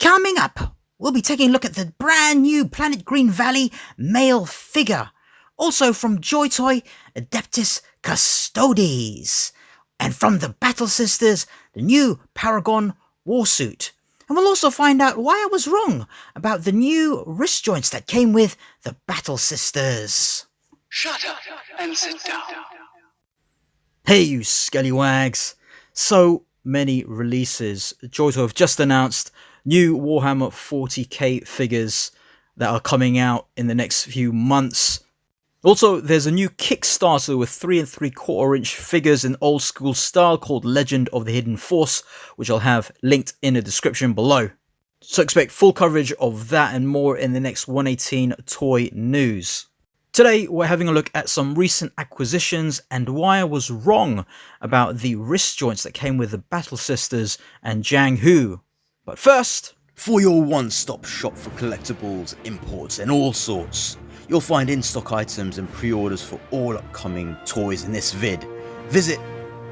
Coming up, we'll be taking a look at the brand new Planet Green Valley male figure. Also from Joytoy, Adeptus Custodes. And from the Battle Sisters, the new Paragon Warsuit. And we'll also find out why I was wrong about the new wrist joints that came with the Battle Sisters. Shut up and sit down. Hey you Skellywags! So many releases. Joytoy have just announced new Warhammer 40k figures that are coming out in the next few months. Also, there's a new Kickstarter with 3 3/4 inch figures in old school style called Legend of the Hidden Force, which I'll have linked in the description below. So expect full coverage of that and more in the next 118 Toy News. Today, we're having a look at some recent acquisitions and why I was wrong about the wrist joints that came with the Battle Sisters and Jiang Hu. But first, for your one-stop shop for collectibles, imports and all sorts, you'll find in-stock items and pre-orders for all upcoming toys in this vid. Visit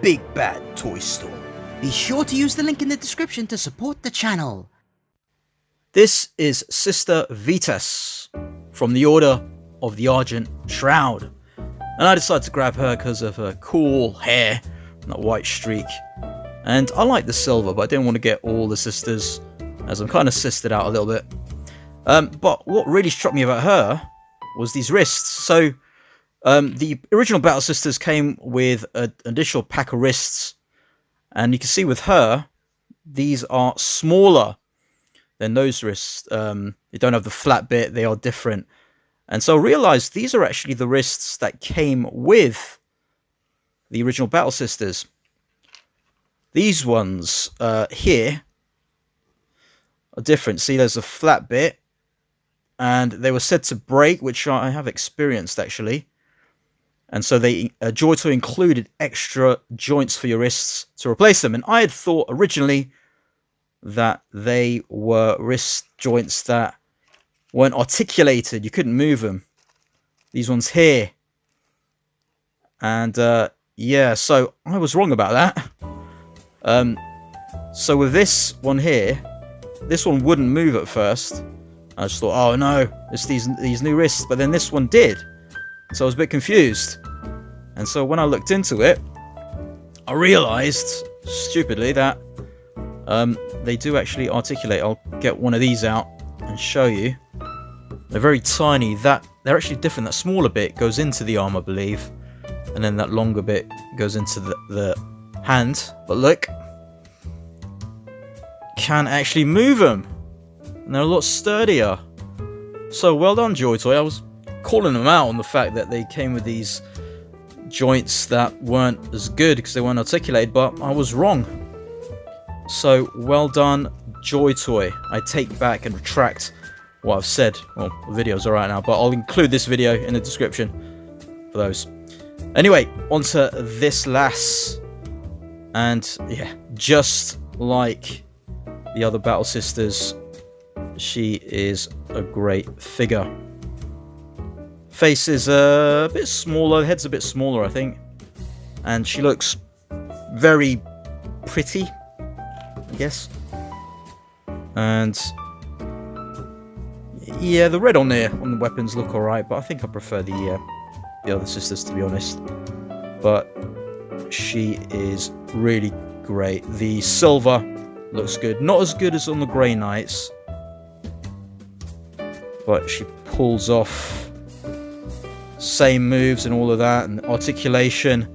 Big Bad Toy Store. Be sure to use the link in the description to support the channel. this is Sister Vitas from the Order of the Argent Shroud. And I decided to grab her because of her cool hair and that white streak. And I like the silver, but I didn't want to get all the sisters, as I'm kind of sistered out a little bit. But what really struck me about her was these wrists. So the original Battle Sisters came with an additional pack of wrists, and you can see with her, these are smaller than those wrists. They don't have the flat bit, they are different. And so I realized these are actually the wrists that came with the original Battle Sisters. These ones here are different. See, there's a flat bit, and they were said to break, which I have experienced actually. And so they Joytoy included extra joints for your wrists to replace them. And I had thought originally that they were wrist joints that weren't articulated. You couldn't move them. These ones here. And yeah, so I was wrong about that. So with this one here, this one wouldn't move at first. I just thought, oh no, it's these new wrists. But then this one did. So I was a bit confused. And so when I looked into it, I realized, stupidly, that they do actually articulate. I'll get one of these out and show you. They're very tiny. They're actually different. That smaller bit goes into the arm, I believe. And then that longer bit goes into the hand. But look. Can actually move them. And they're a lot sturdier. So well done, Joytoy. I was calling them out on the fact that they came with these joints that weren't as good because they weren't articulated, but I was wrong. So well done, Joytoy. I take back and retract what I've said. Well, the video's alright now, but I'll include this video in the description for those. Anyway, onto this lass. And yeah, just like the other Battle Sisters, she is a great figure. Face is a bit smaller, head's a bit smaller, I think. And she looks very pretty, I guess. And yeah, the red on the weapons look alright, but I think I prefer the other sisters, to be honest. But she is really great. The silver looks good. Not as good as on the Grey Knights, but she pulls off same moves and all of that, and articulation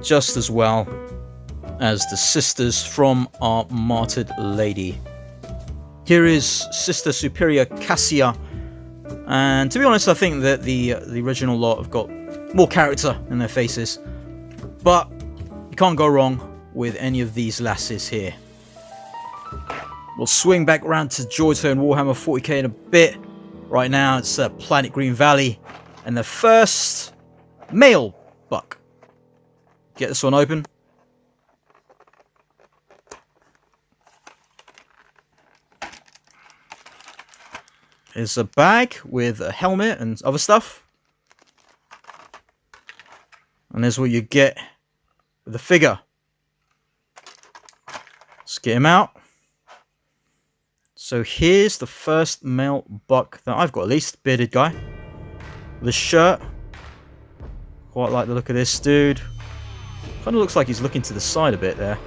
just as well as the sisters from our martyred lady. Here is Sister Superior Cassia, and to be honest, I think that the original lot have got more character in their faces, but you can't go wrong with any of these lasses here. We'll swing back around to Joytoy and Warhammer 40k in a bit. Right now it's Planet Green Valley and the first male buck. Get this one open. Here's a bag with a helmet and other stuff. And there's what you get with the figure. Let's get him out. So here's the first male buck that I've got, at least. Bearded guy. The shirt. Quite like the look of this dude. Kind of looks like he's looking to the side a bit there.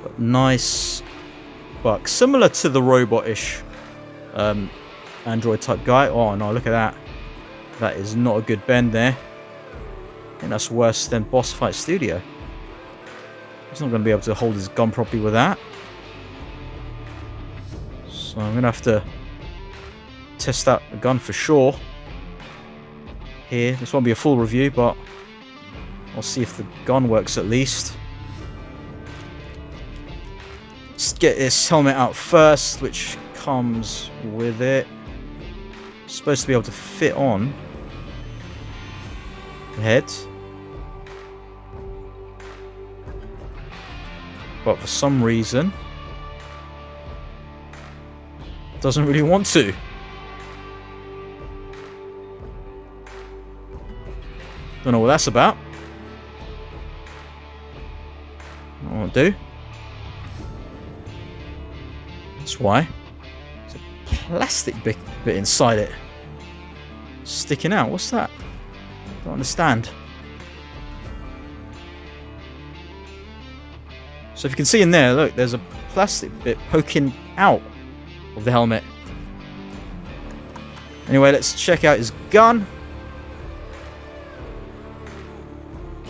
But nice buck. Similar to the robot-ish android type guy. Oh no, look at that. That is not a good bend there. I think that's worse than Boss Fight Studio. He's not going to be able to hold his gun properly with that. So I'm going to have to test out the gun for sure. Here, this won't be a full review, but I'll see if the gun works at least. Let's get this helmet out first, which comes with it. It's supposed to be able to fit on the head. But for some reason, it doesn't really want to. Don't know what that's about. I won't do. That's why. There's a plastic bit inside it. Sticking out. What's that? Don't understand. So if you can see in there, look, there's a plastic bit poking out of the helmet. Anyway, let's check out his gun.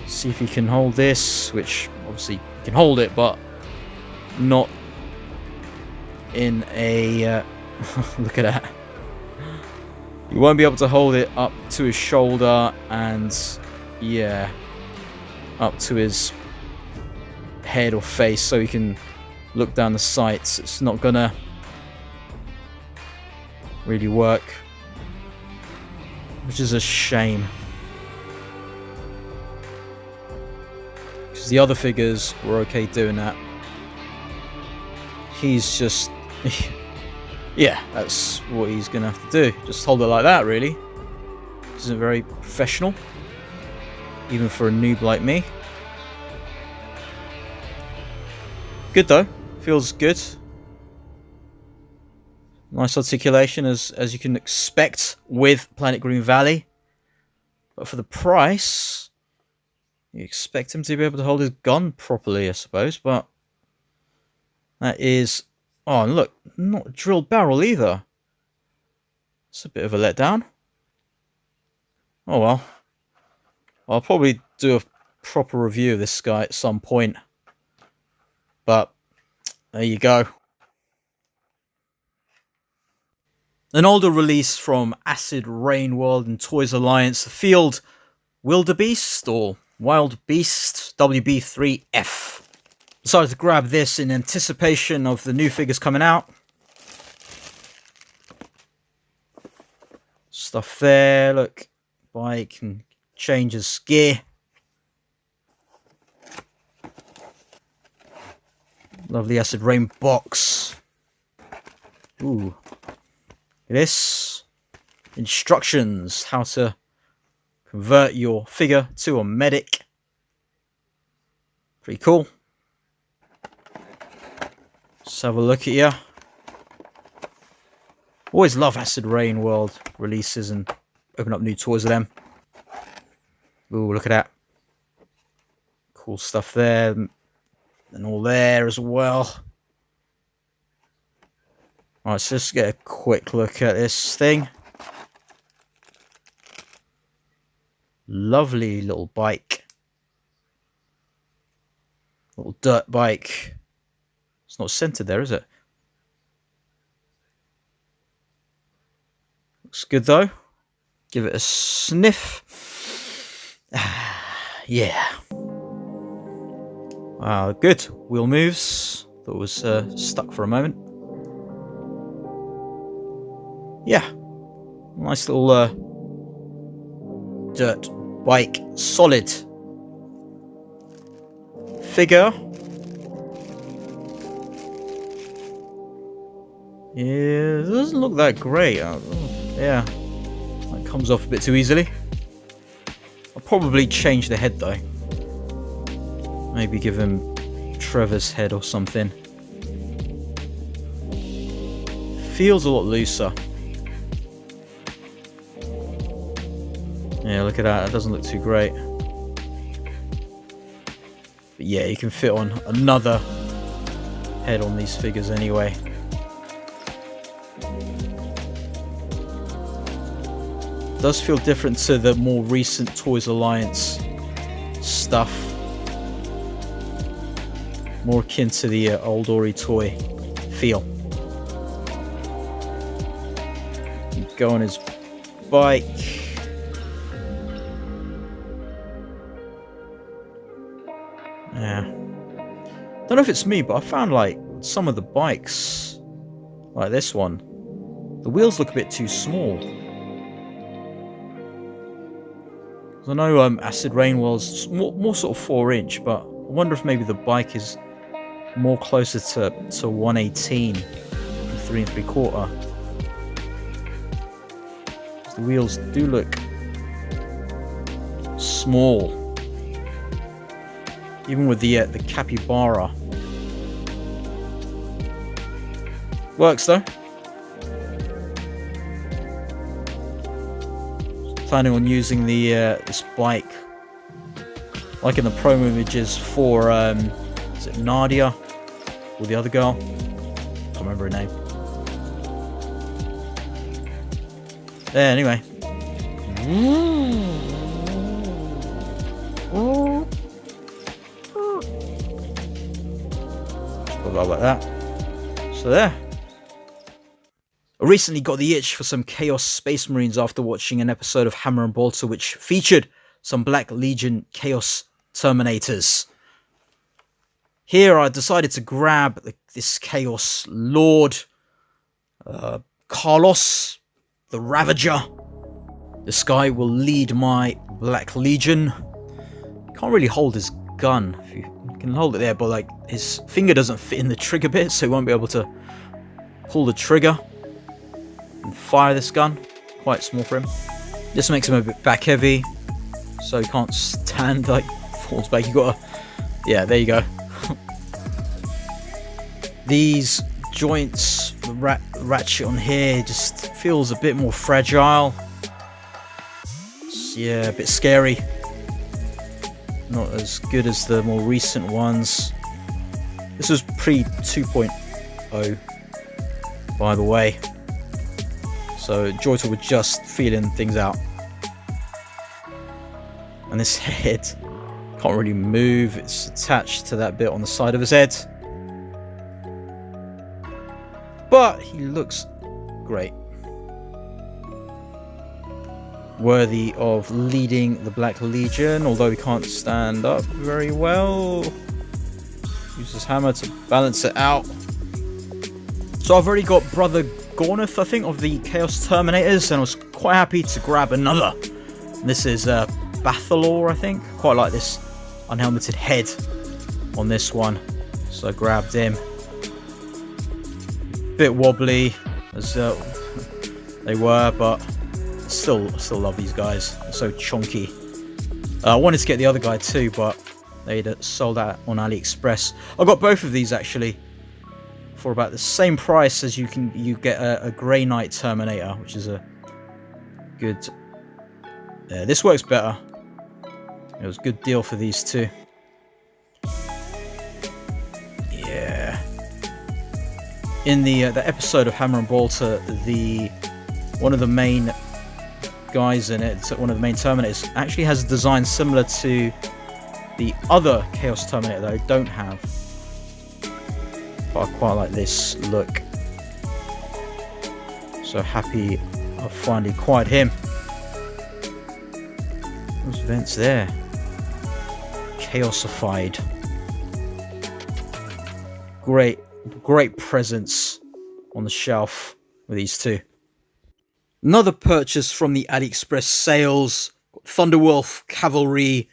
See if he can hold this, which obviously he can hold it, but not in a look at that. You won't be able to hold it up to his shoulder and yeah, up to his head or face so he can look down the sights. It's not gonna really work, which is a shame. The other figures were okay doing that. He's just yeah, that's what he's gonna have to do. Just hold it like that, really. This isn't very professional, even for a noob like me. Good though, feels good. Nice articulation as you can expect with Planet Green Valley. But for the price, you expect him to be able to hold his gun properly, I suppose, but that is... Oh, and look, not a drilled barrel either. It's a bit of a letdown. Oh well. I'll probably do a proper review of this guy at some point. But, there you go. An older release from Acid Rain World and Toys Alliance, the Field Wildebeest, or Wildebeest WB3F. Decided to grab this in anticipation of the new figures coming out. Stuff there, look. Bike and changes gear. Lovely Acid Rain box. Ooh. Look at this. Instructions. How to convert your figure to a medic. Pretty cool. Let's have a look at you. Always love Acid Rain World releases and open up new toys of them. Ooh, look at that. Cool stuff there. And all there as well. Alright, so let's get a quick look at this thing. Lovely little bike. Little dirt bike. It's not centered there, is it? Looks good though. Give it a sniff. Yeah. Wow, good. Wheel moves. Thought it was stuck for a moment. Yeah. Nice little dirt bike. Solid figure. Yeah, it doesn't look that great. Yeah, that comes off a bit too easily. I'll probably change the head though. Maybe give him Trevor's head or something. Feels a lot looser. Yeah, look at that. It doesn't look too great. But yeah, you can fit on another head on these figures anyway. It does feel different to the more recent Toys Alliance stuff. More akin to the old Ori toy feel. Go on his bike. Yeah. Don't know if it's me, but I found like some of the bikes, like this one, the wheels look a bit too small. I know Acid Rain was more sort of 4-inch, but I wonder if maybe the bike is more closer to 118 than 3 3/4. The wheels do look small, even with the capybara. Works though. Planning on using the this bike, like in the promo images for is it Nadia or the other girl? Can't remember her name. Yeah, anyway. Forgot about that. So there. I recently got the itch for some Chaos Space Marines after watching an episode of Hammer and Bolter which featured some Black Legion Chaos Terminators. Here I decided to grab this Chaos Lord, Carlos the Ravager. This guy will lead my Black Legion. Can't really hold his gun. You can hold it there, but like his finger doesn't fit in the trigger bit, so he won't be able to pull the trigger and fire this gun. Quite small for him. This makes him a bit back heavy, so he can't stand, like falls back. You gotta, yeah, there you go. These joints, the ratchet on here just feels a bit more fragile. Yeah, a bit scary. Not as good as the more recent ones. This was pre 2.0, by the way. So Joytoy was just feeling things out. And this head can't really move. It's attached to that bit on the side of his head. But he looks great. Worthy of leading the Black Legion, although he can't stand up very well. Use his hammer to balance it out. So I've already got Brother Gorneth, I think, of the Chaos Terminators, and I was quite happy to grab another. This is Bathalor, I think. Quite like this unhelmeted head on this one, so I grabbed him. Bit wobbly as they were, but still love these guys. They're so chunky. I wanted to get the other guy too, but they'd sold out on AliExpress. I got both of these actually for about the same price as you get a Grey Knight Terminator, which is a good. This works better. It was a good deal for these two. Yeah. In the episode of Hammer and Bolter, one of the main guys in it, one of the main Terminators, actually has a design similar to the other Chaos Terminator that I don't have. But I quite like this look. So happy I've finally acquired him. Those vents there. Chaosified. Great presence on the shelf with these two. Another purchase from the AliExpress sales. Thunderwolf, Cavalry,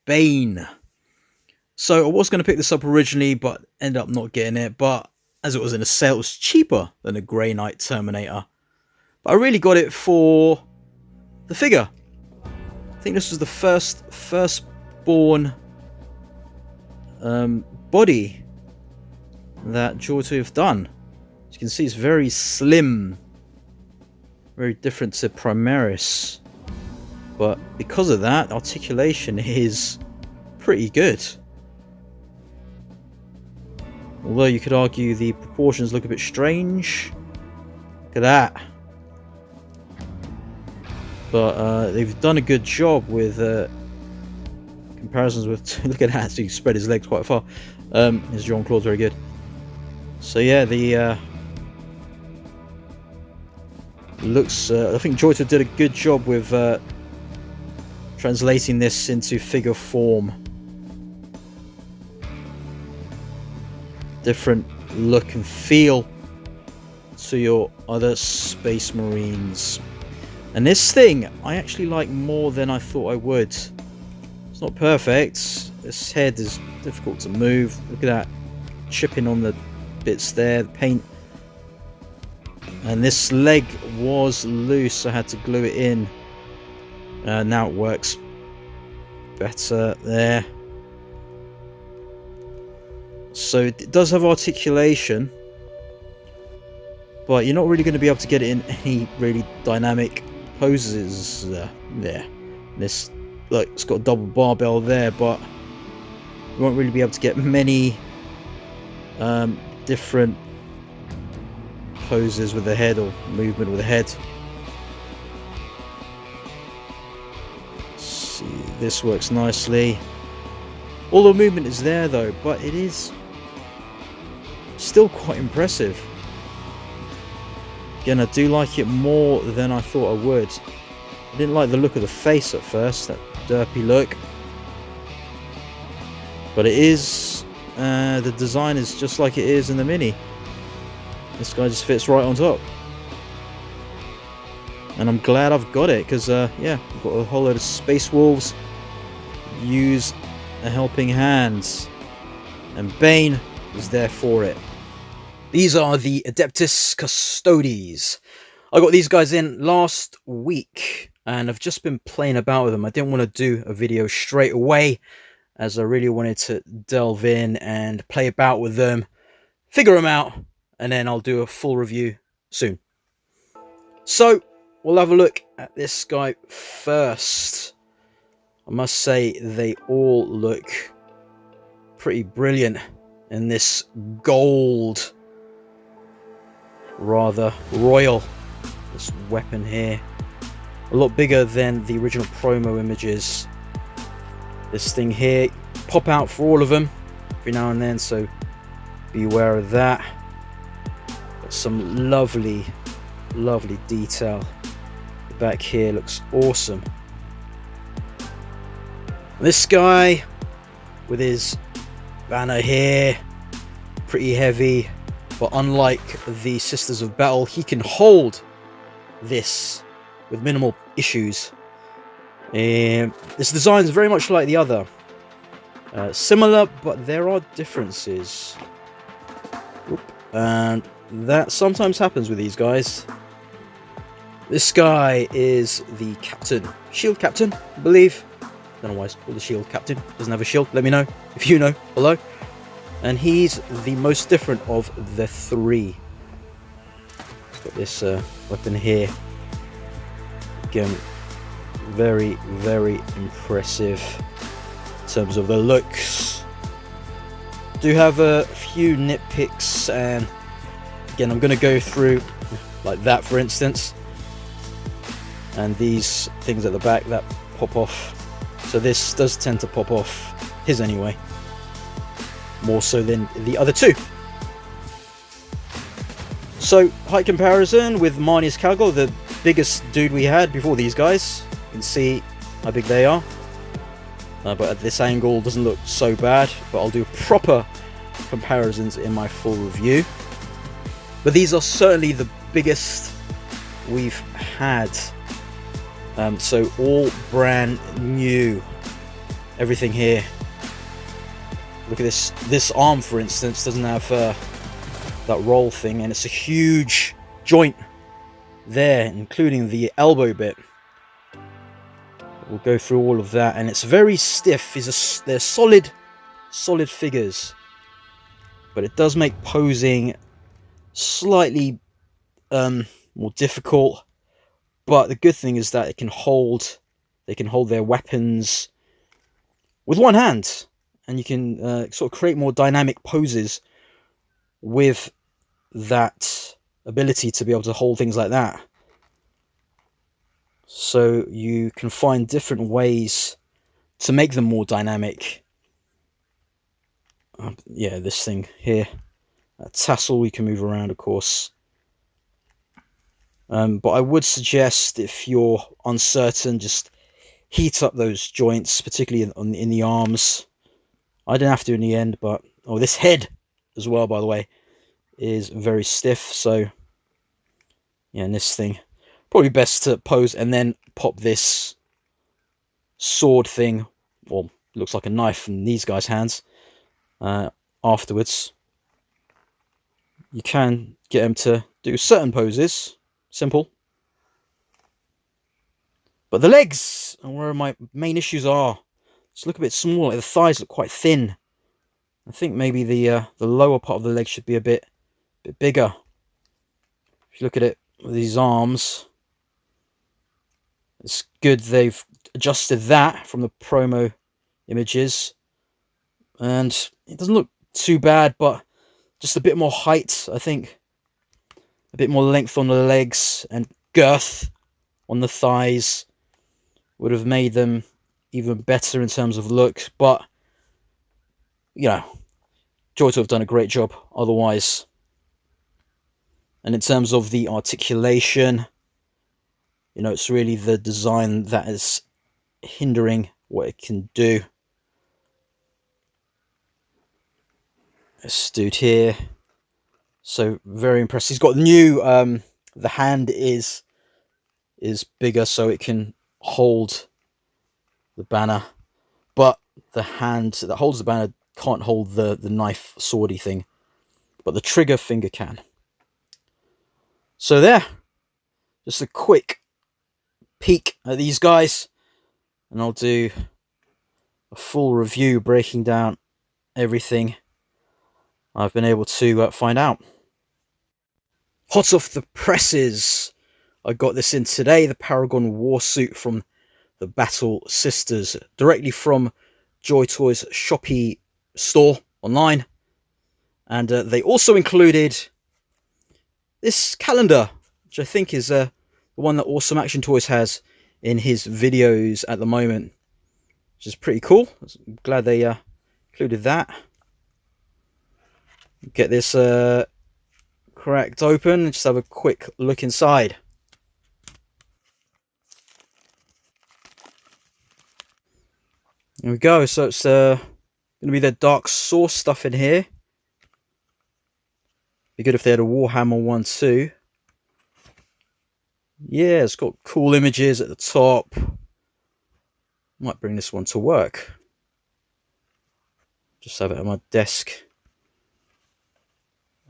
Bane. So I was going to pick this up originally, but ended up not getting it. But as it was in a sale, it was cheaper than a Grey Knight Terminator. But I really got it for the figure. I think this was the firstborn body that Joytoy have done. As you can see, it's very slim. Very different to Primaris. But because of that, articulation is pretty good. Although you could argue the proportions look a bit strange. Look at that. But they've done a good job with comparisons with... Look at that, so he spread his legs quite far. His jaw and claws very good. So yeah, the... looks... I think Joytoy did a good job with translating this into figure form. Different look and feel to your other Space Marines. And this thing I actually like more than I thought I would. It's not perfect. This head is difficult to move. Look at that chipping on the bits there, the paint. And this leg was loose. I had to glue it in. Now it works better there. So it does have articulation, but you're not really going to be able to get it in any really dynamic poses there. This, look, it's got a double barbell there, but you won't really be able to get many different poses with the head or movement with the head. See, this works nicely. All the movement is there though, but it is still quite impressive. Again, I do like it more than I thought I would. I didn't like the look of the face at first, that derpy look. But it is, the design is just like it is in the mini. This guy just fits right on top. And I'm glad I've got it, because yeah, I've got a whole load of Space Wolves. Use a helping hand. And Bane is there for it. These are the Adeptus Custodes. I got these guys in last week, and I've just been playing about with them. I didn't want to do a video straight away, as I really wanted to delve in and play about with them, figure them out, and then I'll do a full review soon. So, we'll have a look at this guy first. I must say, they all look pretty brilliant in this gold, rather royal, this weapon here. A lot bigger than the original promo images. This thing here, pop out for all of them every now and then, so be aware of that. Got some lovely, lovely detail. The back here looks awesome. This guy with his banner here, pretty heavy, but unlike the Sisters of Battle, he can hold this with minimal issues. This design is very much like the other. Similar, but there are differences. Oop. And that sometimes happens with these guys. This guy is the captain, shield captain, I believe. Don't know why it's called the shield captain. Doesn't have a shield. Let me know if you know below. And he's the most different of the three. He's got this weapon here. Again, very, very impressive in terms of the looks. Do have a few nitpicks, and again, I'm going to go through like that, for instance. And these things at the back that pop off. So this does tend to pop off, his anyway, more so than the other two. So height comparison with Marnius Calgol, the biggest dude we had before these guys. You can see how big they are, but at this angle doesn't look so bad, but I'll do proper comparisons in my full review. But these are certainly the biggest we've had. So all brand new, everything here. Look at this. This arm, for instance, doesn't have that roll thing, and it's a huge joint there, including the elbow bit. We'll go through all of that, and it's very stiff. They're solid figures, but it does make posing slightly more difficult, but the good thing is that they can hold their weapons with one hand, and you can sort of create more dynamic poses with that ability to be able to hold things like that. So you can find different ways to make them more dynamic. Yeah, this thing here, a tassel we can move around, of course. But I would suggest, if you're uncertain, just heat up those joints, particularly in the arms. I didn't have to in the end, but this head as well, by the way, is very stiff. So yeah, and this thing, probably best to pose and then pop this sword thing, or looks like a knife in these guys' hands, afterwards. You can get them to do certain poses, simple. But the legs are where my main issues are. Just look a bit small, like the thighs look quite thin. I think maybe the lower part of the leg should be a bit bigger. If you look at it with these arms, it's good they've adjusted that from the promo images, and it doesn't look too bad, but just a bit more height, I think. A bit more length on the legs and girth on the thighs would have made them even better in terms of look. But, you know, Joytoy have done a great job otherwise. And in terms of the articulation, you know, it's really the design that is hindering what it can do. This dude here, so very impressed. He's got new, the hand is bigger, so it can hold the banner, but the hand that holds the banner can't hold the knife swordy thing, but the trigger finger can. So there, just a quick peek at these guys, and I'll do a full review breaking down everything I've been able to find out. Hot off the presses, I got this in today, the Paragon Warsuit from the Battle Sisters, directly from Joytoy's Shopee store online. And they also included this calendar, which I think is the one that Awesome Action Toys has in his videos at the moment, which is pretty cool. I'm glad they included that. Get this cracked open and just have a quick look inside. There we go. So it's going to be the Dark Source stuff in here. Be good if they had a Warhammer one too. Yeah, it's got cool images at the top. Might bring this one to work. Just have it on my desk.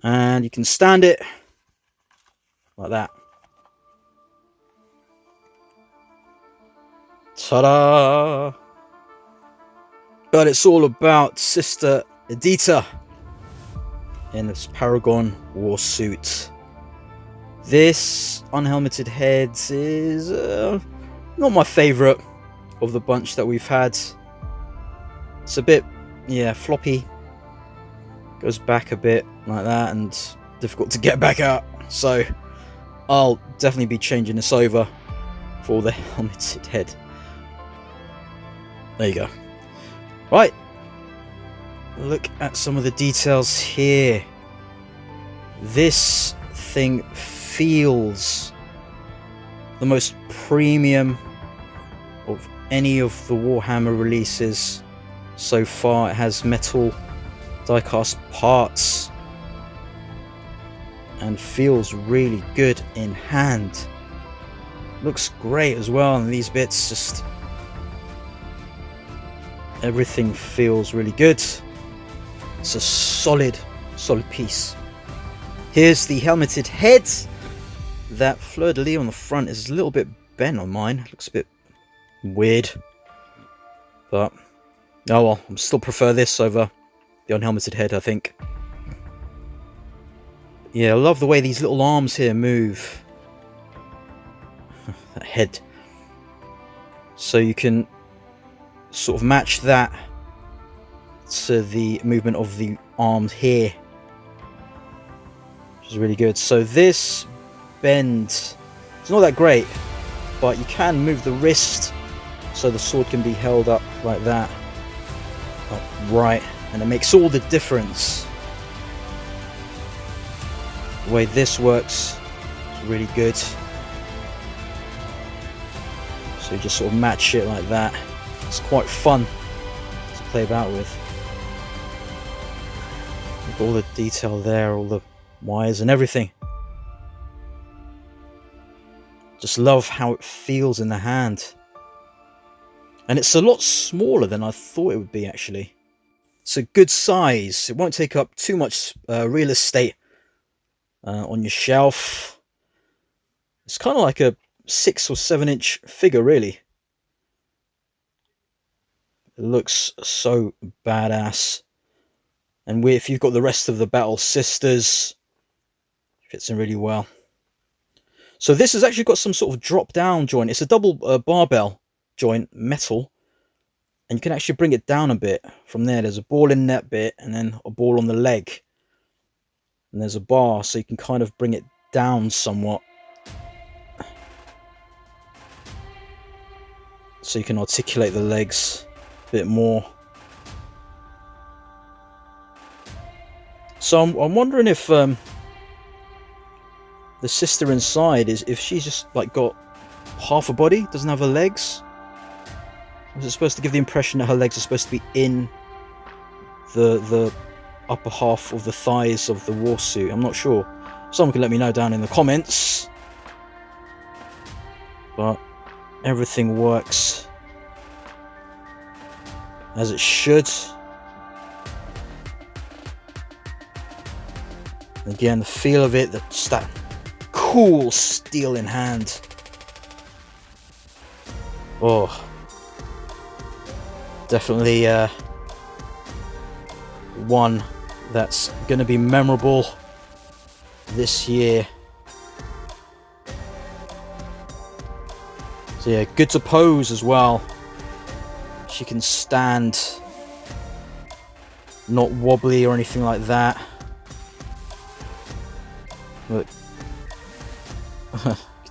And you can stand it like that. Ta-da! But it's all about Sister Edita in this Paragon Warsuit. This unhelmeted head is not my favourite of the bunch that we've had. It's a bit, yeah, floppy. Goes back a bit like that and difficult to get back out. So I'll definitely be changing this over for the helmeted head. There you go. Right. Look at some of the details here. This thing feels the most premium of any of the Warhammer releases so far. It has metal die-cast parts and feels really good in hand. Looks great as well, and these bits, just everything feels really good. It's a solid piece. Here's the helmeted head. That fleur-de-lis on the front is a little bit bent on mine. Looks a bit weird, but oh well, I still prefer this over the unhelmeted head, I think. Yeah, I love the way these little arms here move. That head. So you can sort of match that to the movement of the arms here, which is really good. So this bend, it's not that great, but you can move the wrist so the sword can be held up like that, upright, and it makes all the difference. The way this works is really good. So you just sort of match it like that. It's quite fun to play about with. Look at all the detail there, all the wires and everything. Just love how it feels in the hand. And it's a lot smaller than I thought it would be, actually. It's a good size. It won't take up too much real estate on your shelf. It's kind of like a 6 or 7 inch figure, really. It looks so badass. And if you've got the rest of the Battle Sisters, it fits in really well. So this has actually got some sort of drop down joint. It's a double barbell joint, metal. And you can actually bring it down a bit from there. There's a ball in that bit and then a ball on the leg. And there's a bar, so you can kind of bring it down somewhat. So you can articulate the legs a bit more. So I'm wondering if the sister inside is, if she's just like got half a body, doesn't have her legs. Was it supposed to give the impression that her legs are supposed to be in the upper half of the thighs of the warsuit? I'm not sure. Someone can let me know down in the comments. But everything works as it should. Again, the feel of it, just that cool steel in hand. Oh, definitely one that's going to be memorable this year. So yeah, good to pose as well. She can stand, not wobbly or anything like that. Look,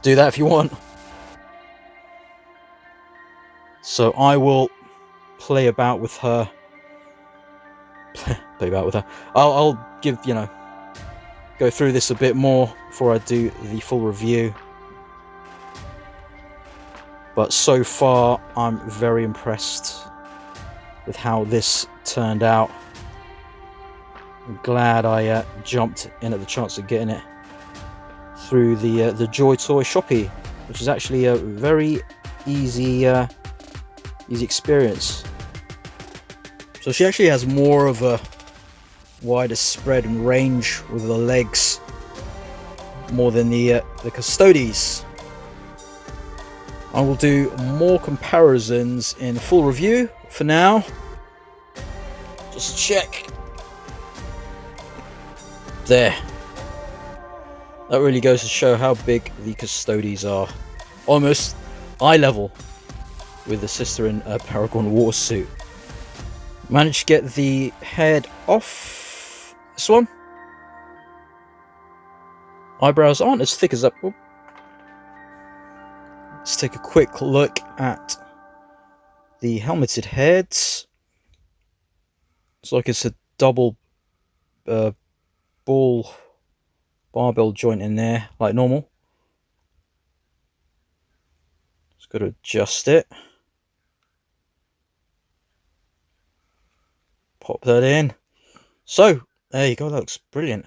do that if you want. So I will play about with her. I'll give, go through this a bit more before I do the full review. But so far, I'm very impressed with how this turned out. I'm glad I jumped in at the chance of getting it through the Joytoy shoppy, which is actually a very easy experience. So she actually has more of a wider spread and range with the legs, more than the Custodes. I will do more comparisons in full review. For now, just check. There. That really goes to show how big the Custodes are. Almost eye level with the sister in Paragon Warsuit. Managed to get the head off this one. Eyebrows aren't as thick as that. Oh. Let's take a quick look at the helmeted heads. It's like it's a double barbell joint in there, like normal. Just got to adjust it. Pop that in. So, there you go, that looks brilliant.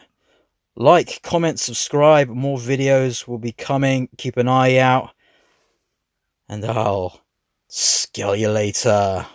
Like, comment, subscribe, more videos will be coming. Keep an eye out. And I'll skel you later.